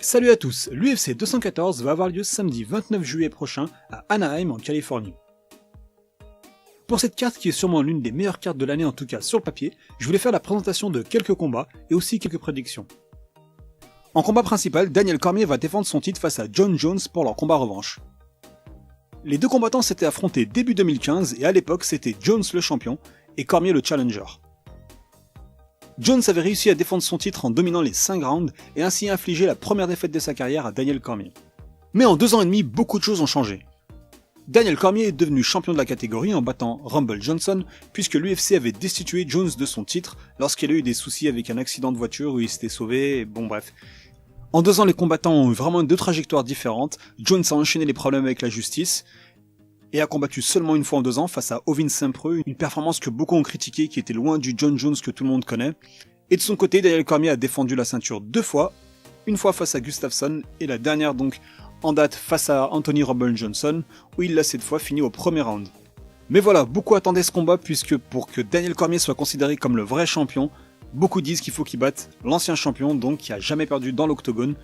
Salut à tous, l'UFC 214 va avoir lieu samedi 29 juillet prochain à Anaheim en Californie. Pour cette carte qui est sûrement l'une des meilleures cartes de l'année en tout cas sur le papier, je voulais faire la présentation de quelques combats et aussi quelques prédictions. En combat principal, Daniel Cormier va défendre son titre face à Jon Jones pour leur combat revanche. Les deux combattants s'étaient affrontés début 2015 et à l'époque c'était Jones le champion et Cormier le challenger. Jones avait réussi à défendre son titre en dominant les 5 rounds et ainsi infliger la première défaite de sa carrière à Daniel Cormier. Mais en 2 ans et demi, beaucoup de choses ont changé. Daniel Cormier est devenu champion de la catégorie en battant Rumble Johnson puisque l'UFC avait destitué Jones de son titre lorsqu'il a eu des soucis avec un accident de voiture où il s'était sauvé, bon bref. En 2 ans, les combattants ont eu vraiment 2 trajectoires différentes. Jones a enchaîné les problèmes avec la justice et a combattu seulement une fois en 2 ans face à Ovin Saint-Preux, une performance que beaucoup ont critiquée qui était loin du Jon Jones que tout le monde connaît. Et de son côté, Daniel Cormier a défendu la ceinture 2 fois, une fois face à Gustafsson et la dernière donc en date face à Anthony Rumble Johnson, où il l'a cette fois fini au premier round. Mais voilà, beaucoup attendaient ce combat puisque pour que Daniel Cormier soit considéré comme le vrai champion, beaucoup disent qu'il faut qu'il batte l'ancien champion, donc qui a jamais perdu dans l'octogone,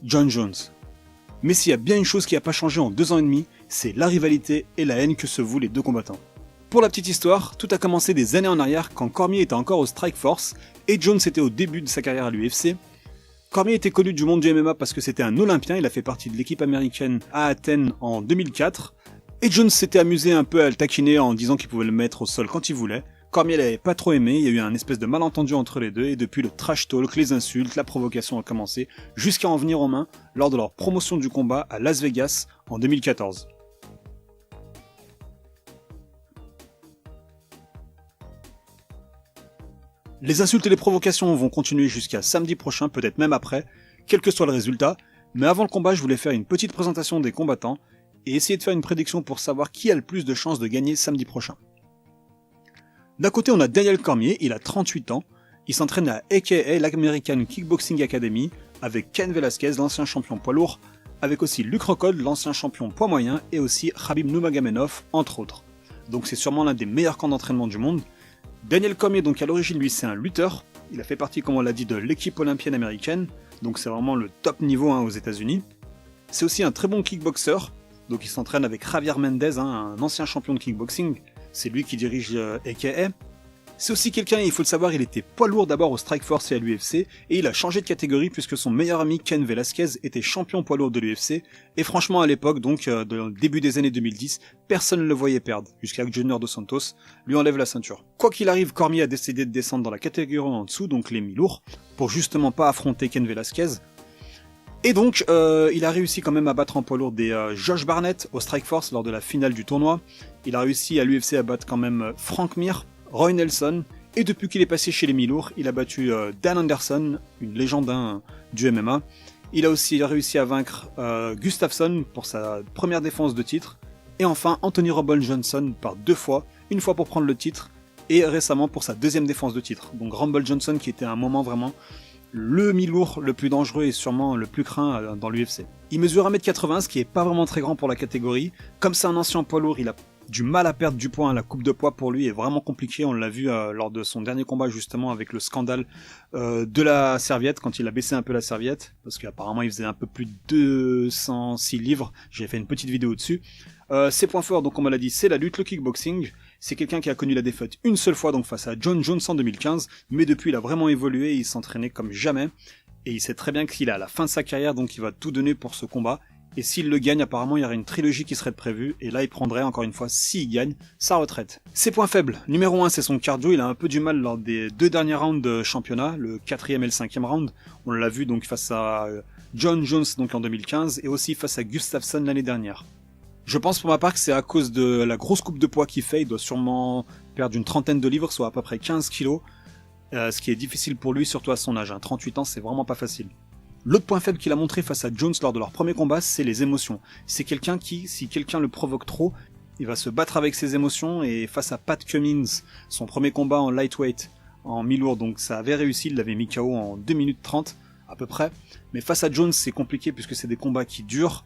Jon Jones. Mais s'il y a bien une chose qui n'a pas changé en 2 ans et demi, c'est la rivalité et la haine que se vouent les deux combattants. Pour la petite histoire, tout a commencé des années en arrière quand Cormier était encore au Strikeforce et Jones était au début de sa carrière à l'UFC. Cormier était connu du monde du MMA parce que c'était un Olympien, il a fait partie de l'équipe américaine à Athènes en 2004. Et Jones s'était amusé un peu à le taquiner en disant qu'il pouvait le mettre au sol quand il voulait. Cormier l'avait pas trop aimé, il y a eu un espèce de malentendu entre les deux et depuis le trash talk, les insultes, la provocation a commencé jusqu'à en venir aux mains lors de leur promotion du combat à Las Vegas en 2014. Les insultes et les provocations vont continuer jusqu'à samedi prochain, peut-être même après, quel que soit le résultat, mais avant le combat je voulais faire une petite présentation des combattants et essayer de faire une prédiction pour savoir qui a le plus de chances de gagner samedi prochain. D'un côté on a Daniel Cormier, il a 38 ans, il s'entraîne à AKA, l'American Kickboxing Academy, avec Cain Velasquez, l'ancien champion poids lourd, avec aussi Luke Rockhold, l'ancien champion poids moyen, et aussi Khabib Nurmagomedov, entre autres. Donc c'est sûrement l'un des meilleurs camps d'entraînement du monde. Daniel Cormier, donc à l'origine lui c'est un lutteur, il a fait partie comme on l'a dit de l'équipe olympienne américaine, donc c'est vraiment le top niveau aux États-Unis. C'est aussi un très bon kickboxer, donc il s'entraîne avec Javier Mendez, un ancien champion de kickboxing, c'est lui qui dirige AKA. C'est aussi quelqu'un, il faut le savoir, il était poids lourd d'abord au Strikeforce et à l'UFC, et il a changé de catégorie puisque son meilleur ami Cain Velasquez était champion poids lourd de l'UFC, et franchement à l'époque, donc de début des années 2010, personne ne le voyait perdre, jusqu'à que Junior Dos Santos lui enlève la ceinture. Quoi qu'il arrive, Cormier a décidé de descendre dans la catégorie en dessous, donc les mi-lourds, pour justement pas affronter Cain Velasquez. Et donc, il a réussi quand même à battre en poids lourd des Josh Barnett au Strikeforce lors de la finale du tournoi. Il a réussi à l'UFC à battre quand même Frank Mir, Roy Nelson, et depuis qu'il est passé chez les mi-lourds, il a battu Dan Anderson, une légende du MMA. Il a aussi réussi à vaincre Gustafsson pour sa première défense de titre, et enfin Anthony Rumble Johnson par 2 fois, une fois pour prendre le titre, et récemment pour sa deuxième défense de titre. Donc Rumble Johnson qui était à un moment vraiment le mi-lourd le plus dangereux et sûrement le plus craint dans l'UFC. Il mesure 1m80, ce qui est pas vraiment très grand pour la catégorie. Comme c'est un ancien poids lourd, il a du mal à perdre du poids, la coupe de poids pour lui est vraiment compliquée, on l'a vu lors de son dernier combat justement avec le scandale de la serviette, quand il a baissé un peu la serviette, parce qu'apparemment il faisait un peu plus de 206 livres, j'ai fait une petite vidéo dessus. Ses points forts, donc on me l'a dit, c'est la lutte, le kickboxing. C'est quelqu'un qui a connu la défaite une seule fois, donc face à Jon Jones en 2015, mais depuis il a vraiment évolué, il s'entraînait comme jamais, et il sait très bien qu'il est à la fin de sa carrière, donc il va tout donner pour ce combat, et s'il le gagne, apparemment il y aurait une trilogie qui serait prévue, et là il prendrait encore une fois, s'il gagne, sa retraite. Ses points faibles, numéro 1 c'est son cardio, il a un peu du mal lors des 2 derniers rounds de championnat, le 4e et le 5e round, on l'a vu donc face à Jon Jones donc en 2015, et aussi face à Gustafsson l'année dernière. Je pense pour ma part que c'est à cause de la grosse coupe de poids qu'il fait, il doit sûrement perdre une trentaine de livres, soit à peu près 15 kilos, ce qui est difficile pour lui, surtout à son âge, 38 ans c'est vraiment pas facile. L'autre point faible qu'il a montré face à Jones lors de leur premier combat, c'est les émotions. C'est quelqu'un qui, si quelqu'un le provoque trop, il va se battre avec ses émotions, et face à Pat Cummins, son premier combat en lightweight, en mi-lourd, donc ça avait réussi, il l'avait mis KO en 2 minutes 30, à peu près. Mais face à Jones, c'est compliqué puisque c'est des combats qui durent.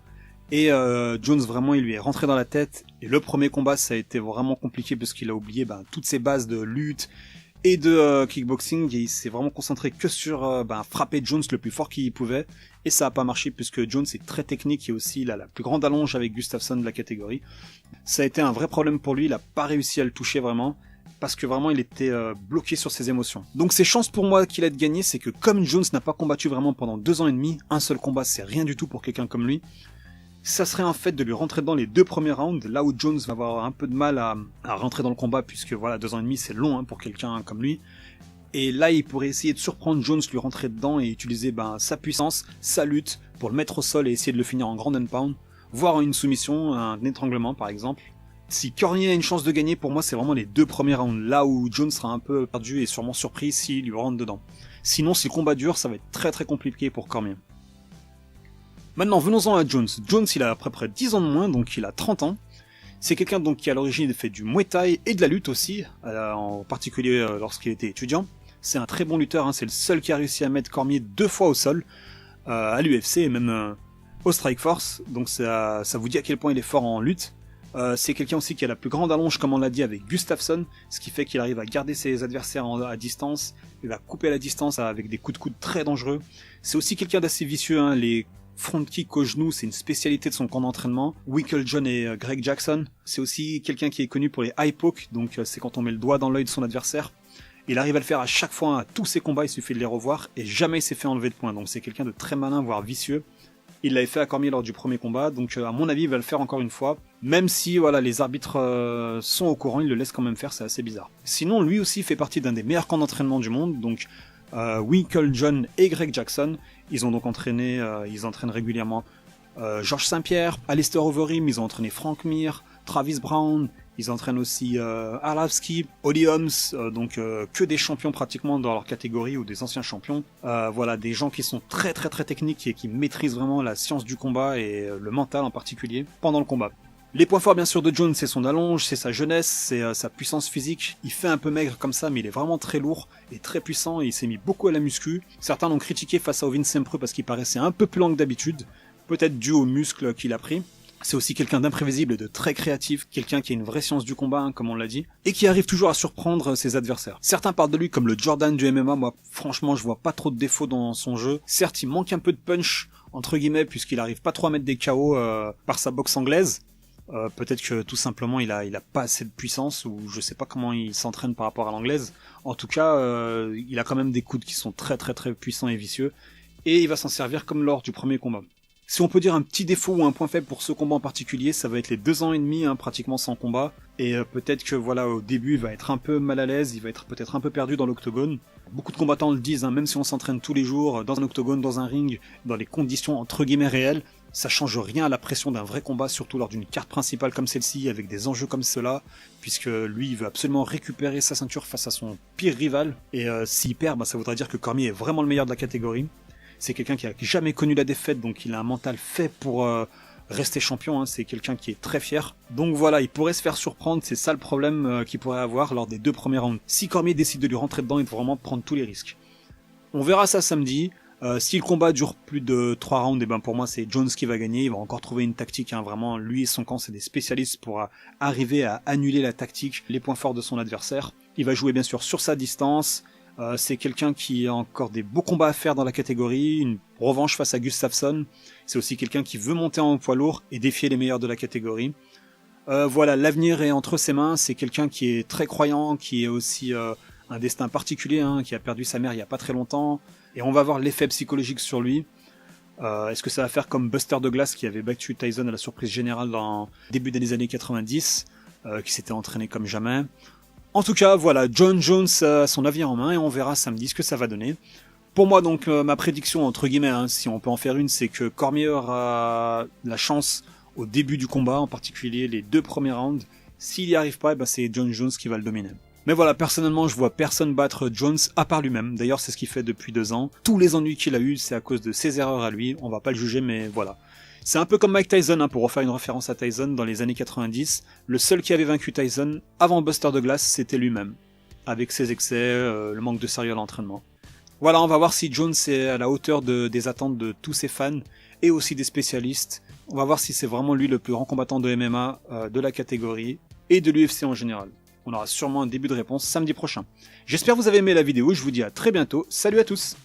Et Jones, vraiment, il lui est rentré dans la tête. Et le premier combat, ça a été vraiment compliqué parce qu'il a oublié toutes ses bases de lutte et de kickboxing. Et il s'est vraiment concentré que sur frapper Jones le plus fort qu'il pouvait. Et ça a pas marché puisque Jones est très technique et aussi il a la plus grande allonge avec Gustafsson de la catégorie. Ça a été un vrai problème pour lui, il a pas réussi à le toucher vraiment. Parce que vraiment il était bloqué sur ses émotions. Donc ses chances pour moi qu'il ait de gagner, c'est que comme Jones n'a pas combattu vraiment pendant 2 ans et demi, un seul combat c'est rien du tout pour quelqu'un comme lui, ça serait en fait de lui rentrer dans les 2 premiers rounds, là où Jones va avoir un peu de mal à rentrer dans le combat, puisque voilà, 2 ans et demi c'est long pour quelqu'un comme lui. Et là il pourrait essayer de surprendre Jones, lui rentrer dedans et utiliser sa puissance, sa lutte, pour le mettre au sol et essayer de le finir en ground and pound, voire une soumission, un étranglement par exemple. Si Cormier a une chance de gagner, pour moi c'est vraiment les 2 premiers rounds, là où Jones sera un peu perdu et sûrement surpris s'il lui rentre dedans. Sinon si le combat dure, ça va être très très compliqué pour Cormier. Maintenant venons-en à Jones. Jones il a à peu près 10 ans de moins, donc il a 30 ans. C'est quelqu'un donc qui à l'origine fait du Muay Thai et de la lutte aussi, en particulier lorsqu'il était étudiant. C'est un très bon lutteur, c'est le seul qui a réussi à mettre Cormier 2 fois au sol, à l'UFC et même au Strikeforce, donc ça vous dit à quel point il est fort en lutte. C'est quelqu'un aussi qui a la plus grande allonge, comme on l'a dit, avec Gustafsson, ce qui fait qu'il arrive à garder ses adversaires à distance, il va couper la distance avec des coups de coude très dangereux. C'est aussi quelqu'un d'assez vicieux, les front kick au genou, c'est une spécialité de son camp d'entraînement. Winkle John et Greg Jackson. C'est aussi quelqu'un qui est connu pour les eye poke, donc c'est quand on met le doigt dans l'œil de son adversaire. Il arrive à le faire à chaque fois, à tous ses combats, il suffit de les revoir, et jamais il s'est fait enlever de points, donc c'est quelqu'un de très malin, voire vicieux. Il l'avait fait à Cormier lors du premier combat, donc à mon avis il va le faire encore une fois, même si les arbitres sont au courant, ils le laissent quand même faire, c'est assez bizarre. Sinon lui aussi fait partie d'un des meilleurs camps d'entraînement du monde, donc Winkle John et Greg Jackson, ils ont donc entraîné, ils entraînent régulièrement Georges Saint-Pierre, Alistair Overeem, ils ont entraîné Frank Mir, Travis Brown, ils entraînent aussi Arlavski, Holly Holmes, donc que des champions pratiquement dans leur catégorie ou des anciens champions. Des gens qui sont très très très techniques et qui maîtrisent vraiment la science du combat et le mental en particulier pendant le combat. Les points forts bien sûr de Jones, c'est son allonge, c'est sa jeunesse, c'est sa puissance physique. Il fait un peu maigre comme ça, mais il est vraiment très lourd et très puissant et il s'est mis beaucoup à la muscu. Certains l'ont critiqué face à Ovin Sempreux parce qu'il paraissait un peu plus lent que d'habitude, peut-être dû aux muscles qu'il a pris. C'est aussi quelqu'un d'imprévisible et de très créatif, quelqu'un qui a une vraie science du combat, comme on l'a dit, et qui arrive toujours à surprendre ses adversaires. Certains parlent de lui comme le Jordan du MMA, moi franchement je vois pas trop de défauts dans son jeu. Certes il manque un peu de punch, entre guillemets, puisqu'il arrive pas trop à mettre des KO par sa boxe anglaise. Peut-être que tout simplement il a pas assez de puissance, ou je sais pas comment il s'entraîne par rapport à l'anglaise. En tout cas, il a quand même des coudes qui sont très très très puissants et vicieux, et il va s'en servir comme lors du premier combat. Si on peut dire un petit défaut ou un point faible pour ce combat en particulier, ça va être les 2 ans et demi pratiquement sans combat, et peut-être que au début il va être un peu mal à l'aise, il va être peut-être un peu perdu dans l'octogone. Beaucoup de combattants le disent, même si on s'entraîne tous les jours dans un octogone, dans un ring, dans les conditions entre guillemets réelles, ça change rien à la pression d'un vrai combat, surtout lors d'une carte principale comme celle-ci, avec des enjeux comme cela, puisque lui il veut absolument récupérer sa ceinture face à son pire rival, et s'il perd, ça voudrait dire que Cormier est vraiment le meilleur de la catégorie. C'est quelqu'un qui a jamais connu la défaite, donc il a un mental fait pour rester champion, c'est quelqu'un qui est très fier. Donc voilà, il pourrait se faire surprendre, c'est ça le problème qu'il pourrait avoir lors des 2 premiers rounds. Si Cormier décide de lui rentrer dedans, il faut vraiment prendre tous les risques. On verra ça samedi. Si le combat dure plus de 3 rounds, pour moi c'est Jones qui va gagner, il va encore trouver une tactique, vraiment, lui et son camp c'est des spécialistes pour arriver à annuler la tactique, les points forts de son adversaire. Il va jouer bien sûr sur sa distance. C'est quelqu'un qui a encore des beaux combats à faire dans la catégorie, une revanche face à Gustafsson. C'est aussi quelqu'un qui veut monter en poids lourd et défier les meilleurs de la catégorie. L'avenir est entre ses mains, c'est quelqu'un qui est très croyant, qui est aussi un destin particulier, qui a perdu sa mère il y a pas très longtemps, et on va voir l'effet psychologique sur lui. Est-ce que ça va faire comme Buster Douglas qui avait battu Tyson à la surprise générale dans le début des années 90, qui s'était entraîné comme jamais. En tout cas, John Jones a son avenir en main et on verra samedi ce que ça va donner. Pour moi, donc, ma prédiction, entre guillemets, si on peut en faire une, c'est que Cormier aura la chance au début du combat, en particulier les 2 premiers rounds. S'il n'y arrive pas, c'est John Jones qui va le dominer. Mais personnellement, je vois personne battre Jones à part lui-même. D'ailleurs, c'est ce qu'il fait depuis 2 ans. Tous les ennuis qu'il a eu, c'est à cause de ses erreurs à lui. On va pas le juger, mais voilà. C'est un peu comme Mike Tyson, pour refaire une référence à Tyson dans les années 90. Le seul qui avait vaincu Tyson avant Buster Douglas, c'était lui-même. Avec ses excès, le manque de sérieux à l'entraînement. Voilà, on va voir si Jones est à la hauteur des attentes de tous ses fans et aussi des spécialistes. On va voir si c'est vraiment lui le plus grand combattant de MMA de la catégorie et de l'UFC en général. On aura sûrement un début de réponse samedi prochain. J'espère que vous avez aimé la vidéo, je vous dis à très bientôt, salut à tous!